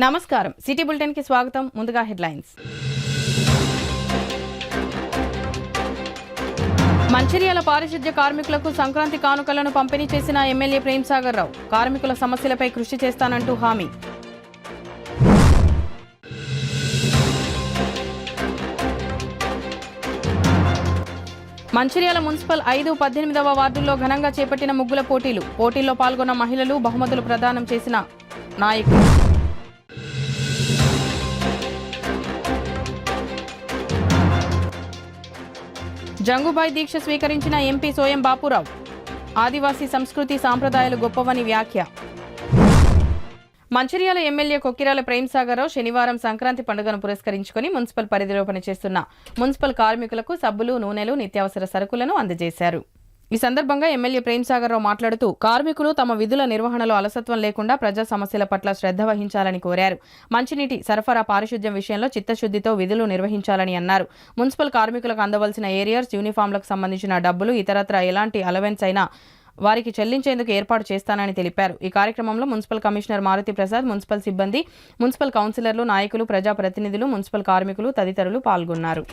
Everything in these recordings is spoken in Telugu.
నమస్కారం సిటీ బులెటిన్ కి స్వాగతం. ముందుగా హెడ్లైన్స్. మంచిర్యాల పారిశుధ్య కార్మికులకు సంక్రాంతి కానుకలను పంపిణీ చేసిన ఎమ్మెల్యే ప్రేమ్సాగర్ రావు. కార్మికుల సమస్యలపై కృషి చేస్తానంటూ హామీ. మంచిర్యాల మున్సిపల్ 5, 18వ వార్డుల్లో ఘనంగా చేపట్టిన ముగ్గుల పోటీల్లో పాల్గొన్న మహిళలు బహుమతులు ప్రదానం చేసిన నాయకులు. జంగుబాయ్ దీక్ష స్వీకరించిన ఎంపీ సోయం బాపురావు. ఆదివాసీ సంస్కృతి సాంప్రదాయాలు గొప్పవని వ్యాఖ్య. మంచిర్యాల ఎమ్మెల్యే కొక్కిరాల ప్రేమ్సాగర్ రావు శనివారం సంక్రాంతి పండుగను పురస్కరించుకుని మున్సిపల్ పరిధిలో పనిచేస్తున్న మున్సిపల్ కార్మికులకు సబ్బులు, నూనెలు, నిత్యావసర సరుకులను అందజేశారు. ఈ సందర్భంగా ఎమ్మెల్యే ప్రేమ్సాగర్ రావు మాట్లాడుతూ కార్మికులు తమ విధుల నిర్వహణలో అలసత్వం లేకుండా ప్రజా సమస్యల పట్ల శ్రద్ధ వహించాలని కోరారు. మంచినీటి సరఫరా, పారిశుధ్యం విషయంలో చిత్తశుద్ధితో విధులు నిర్వహించాలని అన్నారు. మున్సిపల్ కార్మికులకు అందవలసిన ఏరియర్స్, యూనిఫామ్లకు సంబంధించిన డబ్బులు, ఇతరత్రా ఎలాంటి అలవెన్స్ అయినా వారికి చెల్లించేందుకు ఏర్పాటు చేస్తానని తెలిపారు. ఈ కార్యక్రమంలో municipal commissioner Maruthi Prasad, municipal సిబ్బంది, మున్సిపల్ కౌన్సిలర్లు, నాయకులు, ప్రజాప్రతినిధులు, మున్సిపల్ కార్మికులు తదితరులు పాల్గొన్నారు.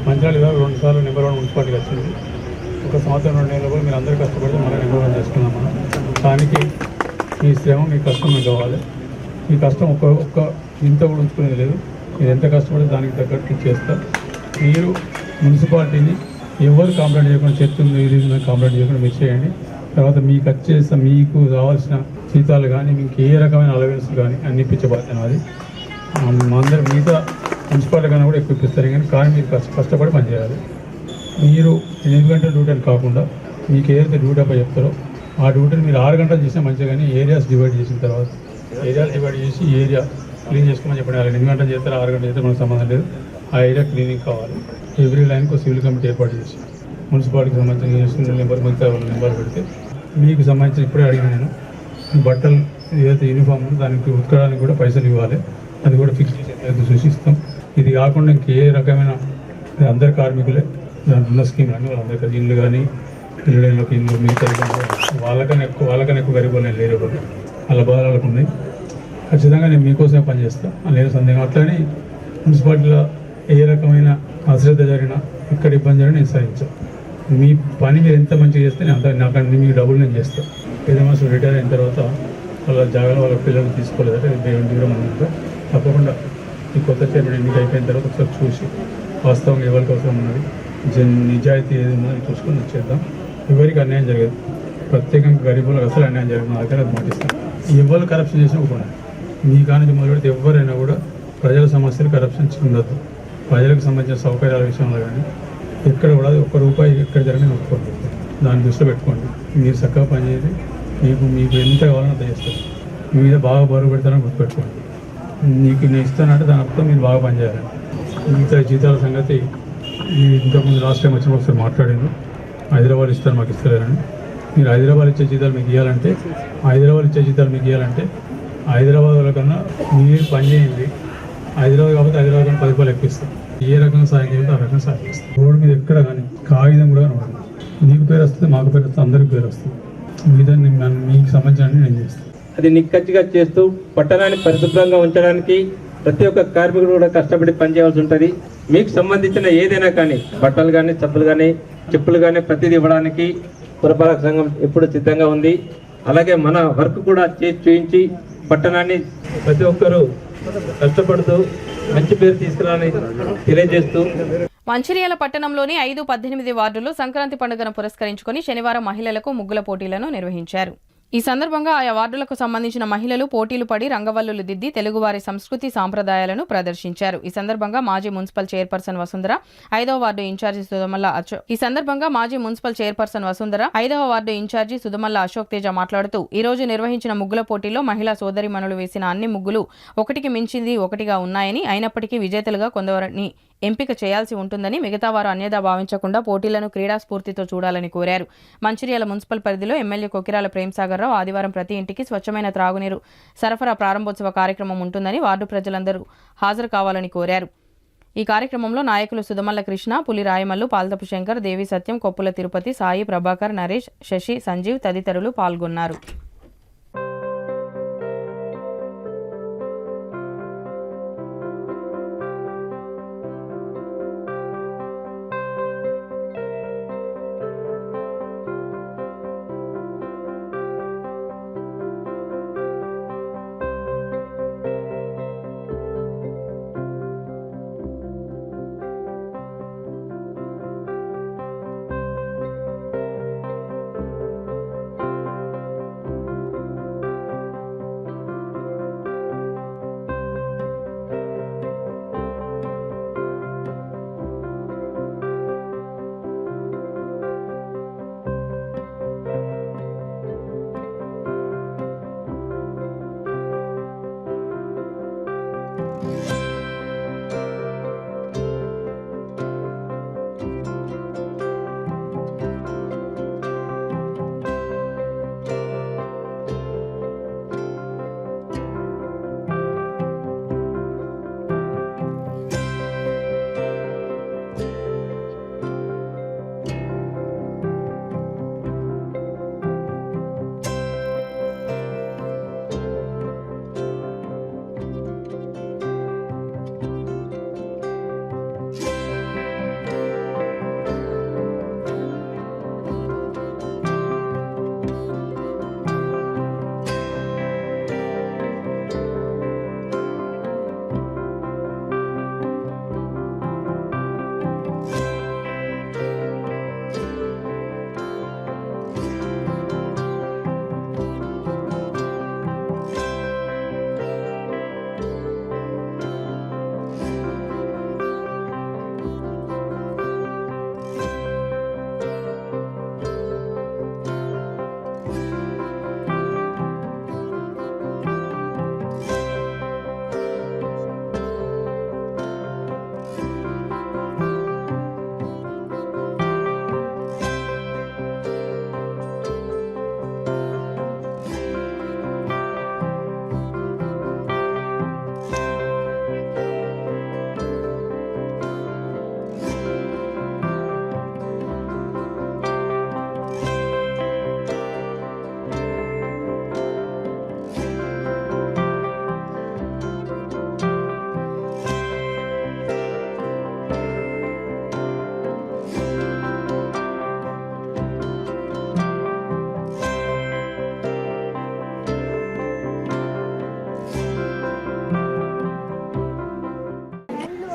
మంచిర్యాల 2 సార్లు నెంబర్ 1 మున్సిపాలిటీకి వచ్చింది. ఒక సంవత్సరం 2 నెలలు కూడా మీరు అందరూ కష్టపడితే మళ్ళీ నెంబర్ 1 చేసుకున్నాం మనం. దానికి మీ శ్రమ, మీ కష్టం మీకు కావాలి. మీ కష్టం ఒక్క ఇంత కూడా ఉంచుకునేది లేదు. మీరు ఎంత కష్టపడితే దానికి తగ్గట్టు చేస్తారు. మీరు మున్సిపాలిటీని ఎవరు కంప్లైంట్ చేయకుండా, చెప్తుంది ఇది కంప్లైంట్ చేయకుండా మీరు చేయండి. తర్వాత మీకు వచ్చేస్తే మీకు కావాల్సిన జీతాలు కానీ, మీకు ఏ రకమైన అలవెన్స్ కానీ అన్ని ఇప్పించే బాధ్యత అది. అందరూ మిగతా మున్సిపాలిటీ కన్నా కూడా ఎక్కువ ఇప్పిస్తారు. కానీ మీరు కష్టపడి పనిచేయాలి. మీరు 8 గంటల డ్యూటీ అని కాకుండా మీకు ఏదైతే డ్యూటీ అప్ప చెప్తారో ఆ డ్యూటీని మీరు 6 గంటలు చేసినా మంచిగా, కానీ ఏరియాస్ డివైడ్ చేసిన తర్వాత ఏరియాస్ డివైడ్ చేసి ఏరియా క్లీన్ చేసుకోమని చెప్పండి. 8 గంటలు చేస్తారు, 6 గంటలు చేస్తే మనకు సంబంధం లేదు. ఆ ఏరియా క్లీనింగ్ కావాలి. ఎవ్రీ లైన్కి ఒక సివిల్ కమిటీ ఏర్పాటు చేసి మున్సిపాలిటీకి సంబంధించిన నెంబర్, మిగతా నెంబర్ పెడితే మీకు సంబంధించిన ఇప్పుడే అడిగిన నేను బట్టలు ఏదైతే యూనిఫామ్ ఉందో దానికి ఉతకడానికి కూడా పైసలు ఇవ్వాలి. అది కూడా ఫిక్స్ చేసి సూచిస్తాం. ఇది కాకుండా ఇంకే రకమైన అందరు కార్మికులే దాంట్లో ఉన్న స్కీమ్ అన్నీ వాళ్ళందరికీ ఇల్లు కానీ, ఇళ్ళకి ఇల్లు, మిగతా వాళ్ళకన్నా ఎక్కువ గరీబులు నేను లేరు. వాళ్ళ బాధలకు ఉన్నాయి. ఖచ్చితంగా నేను మీకోసమే పనిచేస్తాను, లేదు సందేహం. అట్లని మున్సిపాలిటీలో ఏ రకమైన అశ్రద్ధ జరిగినా, ఇక్కడ ఇబ్బంది జరిగినా నేను సహించాను. మీ పని మీరు ఎంత మంచిగా చేస్తే నేను నాకంటే మీకు డబ్బులు నేను చేస్తాను. ఏదైనా రిటైర్ అయిన తర్వాత వాళ్ళ జాగాలో వాళ్ళ పిల్లలు తీసుకోలేదంటే దేవుని దూరం అన్నట్టు తప్పకుండా ఈ కొత్త చైర్మన్ ఎన్నిక అయిపోయిన తర్వాత ఒకసారి చూసి వాస్తవంగా ఎవరికి అవసరం ఉన్నది, నిజాయితీ ఏది ఉన్నది చూసుకొని చేద్దాం. ఎవరికి అన్యాయం జరగదు. ప్రత్యేకంగా గరీబులకు అసలు అన్యాయం జరగదు. నా దగ్గర అది మాటిస్తాను. ఎవరు కరప్షన్ చేసినా ఒకటి మీ కానీ మొదలు పెడితే ఎవరైనా కూడా ప్రజల సమస్యలు కరప్షన్స్ ఉండదు. ప్రజలకు సంబంధించిన సౌకర్యాల విషయంలో కానీ ఎక్కడ కూడా ఒక్క రూపాయి ఎక్కడ జరగని ఒప్పుకోండి. దాన్ని దృష్టిలో పెట్టుకోండి. మీరు చక్కగా పనిచేసి మీకు ఎంత కావాలో అంత చేస్తారు. మీ మీద బాగా బరువు పెడతారని గుర్తుపెట్టుకోండి. నీకు నేను ఇస్తానంటే దాని అర్థం మీరు బాగా పనిచేయాలి. మిగతా జీతాల సంగతి ఇంతకుముందు లాస్ట్ టైం వచ్చిన ఒకసారి మాట్లాడింది. హైదరాబాద్ ఇస్తారు మాకు ఇస్తలేరని. మీరు హైదరాబాద్ ఇచ్చే జీతాలు మీకు ఇవ్వాలంటే హైదరాబాద్ వాళ్ళకన్నా మీరు పని చేయండి. హైదరాబాద్ కాబట్టి హైదరాబాద్ కానీ 10 రూపాయలు ఎక్కిస్తాం. ఏ రకంగా సాయం చేయాలి ఆ రకంగా సాయం చేస్తాం. రోడ్డు మీద ఎక్కడ కానీ కాగితం కూడా కనబడదు. నీకు పేరు వస్తుంది, మాకు పేరు వస్తుంది, అందరికి పేరు వస్తుంది. మీద మీకు సంబంధించిన నేను చేస్తాను. అది నిక్కచ్చిగా చేస్తూ పట్టణాన్ని పరిశుభ్రంగా ఉంచడానికి ప్రతి ఒక్క కార్మికుడు కూడా కష్టపడి పనిచేయాల్సి ఉంటుంది. మీకు సంబంధించిన ఏదైనా కానీ బట్టలు కానీ, సబ్బులు కానీ, చెప్పులు కానీ ప్రతిదీ ఇవ్వడానికి పురపాలక సంఘం ఎప్పుడు సిద్ధంగా ఉంది. అలాగే మన వర్క్ కూడా చేసి చూయించి పట్టణాన్ని ప్రతి ఒక్కరూ కష్టపడుతూ మంచి పేరు తీసుకురాని తెలియజేస్తూ మంచిర్యాల పట్టణంలోని 5, 18 వార్డులు సంక్రాంతి పండుగను పురస్కరించుకొని శనివారం మహిళలకు ముగ్గుల పోటీలను నిర్వహించారు. ఈ సందర్భంగా ఆయా వార్డులకు సంబంధించిన మహిళలు పోటీలు పడి రంగవల్లులు దిద్ది తెలుగువారి సంస్కృతి సాంప్రదాయాలను ప్రదర్శించారు. ఈ సందర్భంగా మాజీ మున్సిపల్ చైర్పర్సన్ వసుంధర, 5వ వార్డు ఇన్ఛార్జి సుధమల్ల అశోక్ తేజ మాట్లాడుతూ ఈ రోజు నిర్వహించిన ముగ్గుల పోటీల్లో మహిళా సోదరిమణులు వేసిన అన్ని ముగ్గులు ఒకటికి మించింది ఒకటిగా ఉన్నాయని, అయినప్పటికీ విజేతలుగా కొందరిని ఎంపిక చేయాల్సి ఉంటుందని, మిగతా వారు అన్యదా భావించకుండా పోటీలను క్రీడా స్ఫూర్తితో చూడాలని కోరారు. మంచిర్యాల మున్సిపల్ పరిధిలో ఎమ్మెల్యే కొకిరాల ప్రేమ్సాగర్ రావు ఆదివారం ప్రతి ఇంటికి స్వచ్ఛమైన త్రాగునీరు సరఫరా ప్రారంభోత్సవ కార్యక్రమం ఉంటుందని వార్డు ప్రజలందరూ హాజరు కావాలని కోరారు. ఈ కార్యక్రమంలో నాయకులు సుధమల్ల కృష్ణ, పులి రాయమల్లు, పాల్తపు శంకర్, దేవి సత్యం, కొప్పుల తిరుపతి, సాయి, ప్రభాకర్, నరేష్, శశి, సంజీవ్ తదితరులు పాల్గొన్నారు.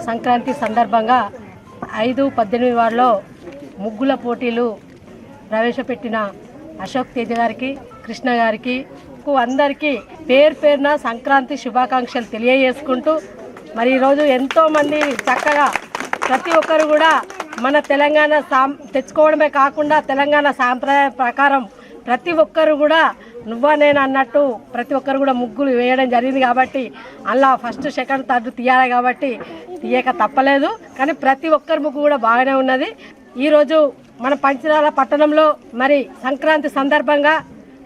సంక్రాంతి సందర్భంగా 5, 18 వార్డులో ముగ్గుల పోటీలు ప్రవేశపెట్టిన అశోక్ తేజ గారికి, కృష్ణ గారికి, అందరికీ పేరు పేరున సంక్రాంతి శుభాకాంక్షలు తెలియజేసుకుంటూ మరి ఈరోజు ఎంతోమంది చక్కగా ప్రతి ఒక్కరు కూడా మన తెలంగాణ తెచ్చుకోవడమే కాకుండా తెలంగాణ సాంప్రదాయం ప్రకారం ప్రతి ఒక్కరు కూడా నువ్వా నేను అన్నట్టు ప్రతి ఒక్కరు కూడా ముగ్గులు వేయడం జరిగింది. కాబట్టి అలా ఫస్ట్ సెకండ్ థర్డ్ తీయాలి కాబట్టి తీయక తప్పలేదు. కానీ ప్రతి ఒక్కరి ముగ్గు కూడా బాగానే ఉన్నది. ఈరోజు మన పంచదార పట్టణంలో మరి సంక్రాంతి సందర్భంగా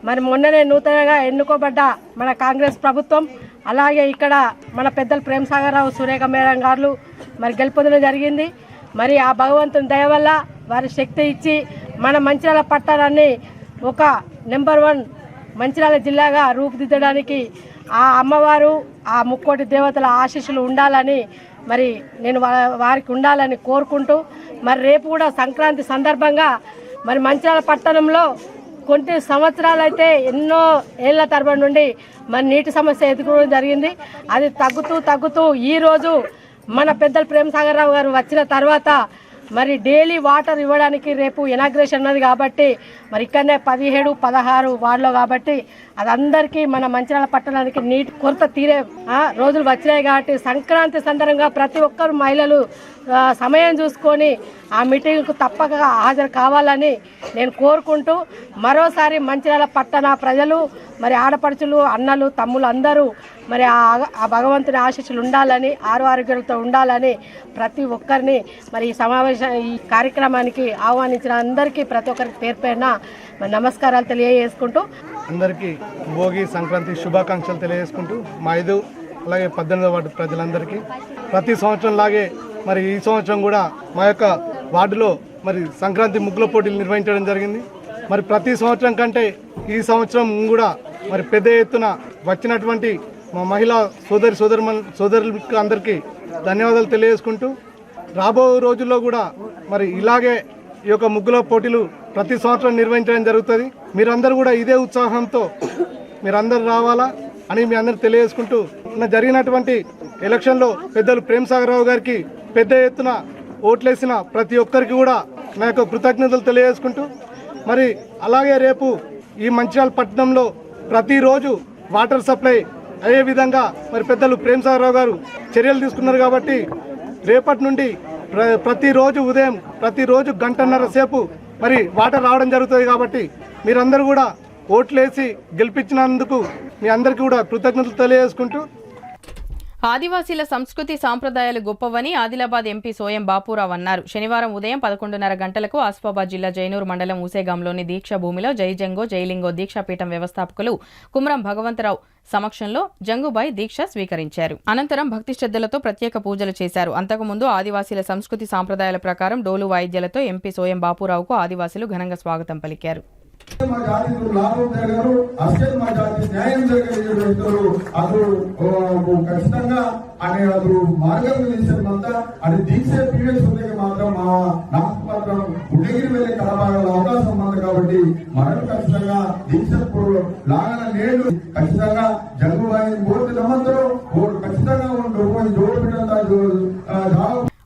మరి మొన్ననే నూతనంగా ఎన్నుకోబడ్డ మన కాంగ్రెస్ ప్రభుత్వం, అలాగే ఇక్కడ మన పెద్దలు ప్రేమసాగరరావు సురేఖ మేడం గారు మరి గెలుపొందడం జరిగింది. మరి ఆ భగవంతుని దయ వల్ల వారి శక్తి ఇచ్చి మన మంచిర్యాల పట్టణాన్ని ఒక నెంబర్ 1 మంచిర్యాల జిల్లాగా రూపుదిద్దడానికి ఆ అమ్మవారు, ఆ ముక్కోటి దేవతల ఆశీస్సులు ఉండాలని మరి నేను వారికి ఉండాలని కోరుకుంటూ మరి రేపు కూడా సంక్రాంతి సందర్భంగా మరి మంచిర్యాల పట్టణంలో కొన్ని సంవత్సరాలు అయితే ఎన్నో ఏళ్ల తరబడి నుండి మరి నీటి సమస్య ఎదుర్కోవడం జరిగింది. అది తగ్గుతూ ఈరోజు మన పెద్దలు ప్రేమసాగరరావు గారు వచ్చిన తర్వాత మరి డైలీ వాటర్ ఇవ్వడానికి రేపు ఇనాగ్రేషన్ ఉన్నది కాబట్టి మరి ఇక్కడనే 17, 16 వార్డులో కాబట్టి అది అందరికీ మన మంచిర్యాల పట్టణానికి నీటి కొరత తీరే రోజులు వచ్చినాయి. కాబట్టి సంక్రాంతి సందర్భంగా ప్రతి ఒక్కరు మహిళలు సమయం చూసుకొని ఆ మీటింగ్కు తప్పక హాజరు కావాలని నేను కోరుకుంటూ మరోసారి మంచిర్యాల పట్టణ ప్రజలు మరి ఆడపడుచులు, అన్నలు, తమ్ములు అందరూ మరి ఆ భగవంతుని ఆశీస్సులు ఉండాలని, ఆరోగ్యాలతో ఉండాలని ప్రతి ఒక్కరిని మరి ఈ కార్యక్రమానికి ఆహ్వానించిన అందరికీ ప్రతి ఒక్కరికి పేరు పేరున నమస్కారాలు తెలియజేసుకుంటూ అందరికీ భోగి సంక్రాంతి శుభాకాంక్షలు తెలియజేసుకుంటూ మా 5 అలాగే 18వ వార్డు ప్రజలందరికీ ప్రతి సంవత్సరం లాగే మరి ఈ సంవత్సరం కూడా మా యొక్క వార్డులో మరి సంక్రాంతి ముగ్గుల పోటీలు నిర్వహించడం జరిగింది. మరి ప్రతి సంవత్సరం కంటే ఈ సంవత్సరం కూడా మరి పెద్ద ఎత్తున వచ్చినటువంటి మా మహిళా సోదరులకు అందరికీ ధన్యవాదాలు తెలియజేసుకుంటూ రాబో రోజుల్లో కూడా మరి ఇలాగే ఈ యొక్క ముగ్గుల పోటీలు ప్రతి సంవత్సరం నిర్వహించడం జరుగుతుంది. మీరందరూ కూడా ఇదే ఉత్సాహంతో మీరందరూ రావాలా అని మీ అందరూ తెలియజేసుకుంటూ జరిగినటువంటి ఎలక్షన్లో పెద్దలు ప్రేమసాగరరావు గారికి పెద్ద ఎత్తున ఓట్లేసిన ప్రతి ఒక్కరికి కూడా నా యొక్క కృతజ్ఞతలు తెలియజేసుకుంటూ మరి అలాగే రేపు ఈ మంచిర్యాల పట్టణంలో ప్రతిరోజు వాటర్ సప్లై అయ్యే విధంగా మరి పెద్దలు ప్రేమసాగరరావు గారు చర్యలు తీసుకున్నారు. కాబట్టి రేపటి నుండి ప్రతిరోజు ఉదయం ప్రతిరోజు 1.5 గంటల సేపు మరి వాటర్ రావడం జరుగుతుంది. కాబట్టి మీరందరూ కూడా ఓట్లేసి గెలిపించినందుకు మీ అందరికీ కూడా కృతజ్ఞతలు తెలియజేసుకుంటూ ఆదివాసీల సంస్కృతి సాంప్రదాయాలు గొప్పవని ఆదిలాబాద్ ఎంపీ సోయం బాపురావు అన్నారు. శనివారం ఉదయం 11:30 గంటలకు ఆసిఫాబాద్ జిల్లా జైనూర్ మండలం ఊసేగాంలోని దీక్ష భూమిలో జై జంగో జైలింగో దీక్షాపీఠం వ్యవస్థాపకులు కుమ్రం భగవంతరావు సమక్షంలో జంగుబాయ్ దీక్ష స్వీకరించారు. అనంతరం భక్తి శ్రద్ధలతో ప్రత్యేక పూజలు చేశారు. అంతకుముందు ఆదివాసీల సంస్కృతి సాంప్రదాయాల ప్రకారం డోలు వాయిద్యాలతో ఎంపీ సోయం బాపురావుకు ఆదివాసీలు ఘనంగా స్వాగతం పలికారు. మా జాతికి లాభం జరగరు, అసలు మా జాతి న్యాయం జరగలేదు. అది ఖచ్చితంగా అనే అది మార్గం నిలిచేంత అది దీక్ష పీరియడ్స్ ఉండే మాత్రం నాకు మాత్రం ఉదయగిరి వెళ్ళే కళాభాగాల అవకాశం ఉంది. కాబట్టి మనం ఖచ్చితంగా దీక్ష లాగన నేడు ఖచ్చితంగా జంగుబాయి బోర్డు నమ్మందరూ ఖచ్చితంగా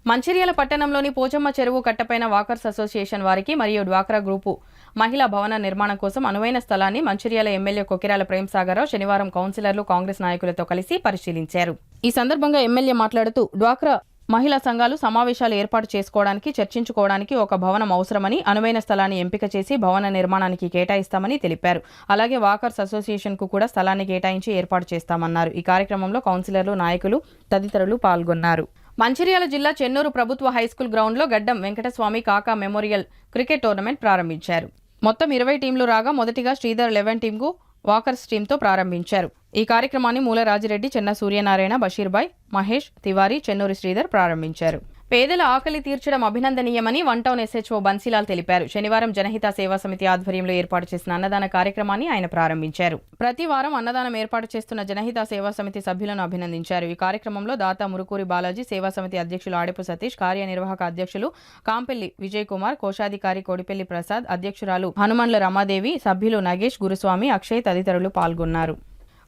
మంచిర్యాల పట్టణంలోని పోచమ్మ చెరువు కట్టపైన వాకర్స్ అసోసియేషన్ వారికి మరియు డ్వాక్రా గ్రూపు మహిళా భవన నిర్మాణం కోసం అనువైన స్థలాన్ని మంచిర్యాల ఎమ్మెల్యే కొకిరాల ప్రేమసాగరరావు శనివారం కౌన్సిలర్లు, కాంగ్రెస్ నాయకులతో కలిసి పరిశీలించారు. ఈ సందర్భంగా ఎమ్మెల్యే మాట్లాడుతూ డ్వాక్రా మహిళా సంఘాలు సమావేశాలు ఏర్పాటు చేసుకోవడానికి, చర్చించుకోవడానికి ఒక భవనం అవసరమని, అనువైన స్థలాన్ని ఎంపిక చేసి భవన నిర్మాణానికి కేటాయిస్తామని తెలిపారు. అలాగే వాకర్స్ అసోసియేషన్ కు కూడా స్థలాన్ని కేటాయించి ఏర్పాటు చేస్తామన్నారు. ఈ కార్యక్రమంలో కౌన్సిలర్లు, నాయకులు తదితరులు పాల్గొన్నారు. మంచిర్యాల జిల్లా చెన్నూరు ప్రభుత్వ హైస్కూల్ గ్రౌండ్లో గడ్డం వెంకటస్వామి కాకా మెమోరియల్ క్రికెట్ టోర్నమెంట్ ప్రారంభించారు. మొత్తం 20 టీంలు రాగా మొదటిగా శ్రీధర్ 11 టీంకు వాకర్స్ టీంతో ప్రారంభించారు. ఈ కార్యక్రమాన్ని మూల రాజిరెడ్డి, చెన్న సూర్యనారాయణ, బషీర్బాయ్, మహేష్, తివారీ, చెన్నూరి శ్రీధర్ ప్రారంభించారు. పేదల ఆకలి తీర్చడం అభినందనీయమని వన్ టౌన్ ఎస్హెచ్ఓ బన్సీలాల్ తెలిపారు. శనివారం జనహిత సేవా సమితి ఆధ్వర్యంలో ఏర్పాటు చేసిన అన్నదాన కార్యక్రమాన్ని ఆయన ప్రారంభించారు. ప్రతి వారం అన్నదానం ఏర్పాటు చేస్తున్న జనహిత సేవా సమితి సభ్యులను అభినందించారు. ఈ కార్యక్రమంలో దాతా మురుకూరి బాలాజీ, సేవా సమితి అధ్యక్షులు ఆడెపు సతీష్, కార్యనిర్వాహక అధ్యక్షులు కాంపెల్లి విజయ్ కుమార్, కోశాధికారి కోడిపెల్లి ప్రసాద్, అధ్యక్షురాలు హనుమండ్ల రమాదేవి, సభ్యులు నగేష్, గురుస్వామి, అక్షయ్ తదితరులు పాల్గొన్నారు.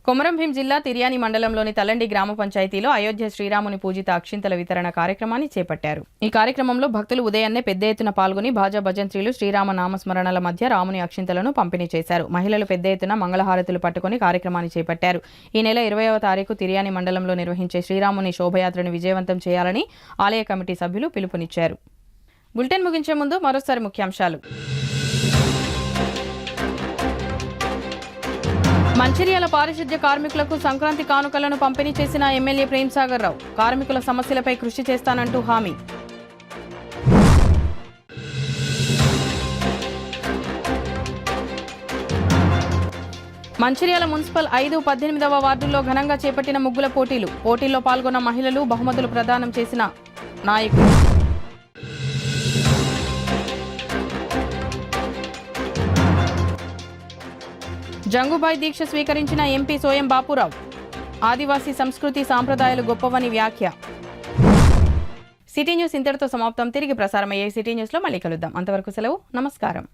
కొమరంభీం జిల్లా తిర్యాని మండలంలోని తలండి గ్రామ పంచాయతీలో అయోధ్య శ్రీరాముని పూజిత అక్షింతల వితరణ కార్యక్రమాన్ని చేపట్టారు. ఈ కార్యక్రమంలో భక్తులు ఉదయాన్నే పెద్ద ఎత్తున పాల్గొని భాజా భజంత్రీలు శ్రీరామ నామస్మరణల మధ్య రాముని అక్షింతలను పంపిణీ చేశారు. మహిళలు పెద్ద ఎత్తున మంగళహారతులు పట్టుకుని కార్యక్రమాన్ని చేపట్టారు. ఈ నెల 20వ తారీఖు తిర్యాని మండలంలో నిర్వహించే శ్రీరాముని శోభయాత్రను విజయవంతం చేయాలని ఆలయ కమిటీ సభ్యులు పిలుపునిచ్చారు. బులెటిన్ ముగించే ముందు మరోసారి ముఖ్యాంశాలు. మంచిర్యాల పారిశుద్ధ్య కార్మికులకు సంక్రాంతి కానుకలను పంపిణీ చేసిన ఎమ్మెల్యే ప్రేమ్సాగర్ రావు. కార్మికుల సమస్యలపై కృషి చేస్తానంటూ హామీ. మంచిర్యాల మున్సిపల్ 5, 18వ వార్డుల్లో ఘనంగా చేపట్టిన ముగ్గుల పోటీల్లో పాల్గొన్న మహిళలు బహుమతులు ప్రదానం చేసిన నాయకులు. జంగుబాయ్ దీక్ష స్వీకరించిన ఎంపీ సోయం బాపురావు. ఆదివాసీ సంస్కృతి సాంప్రదాయాలు గొప్పవని వ్యాఖ్య. సిటీ న్యూస్ ఇంతటితో సమాప్తం. తిరిగి ప్రసారమయ్యే సిటీ న్యూస్లో మళ్ళీ కలుద్దాం. అంతవరకు సెలవు. నమస్కారం.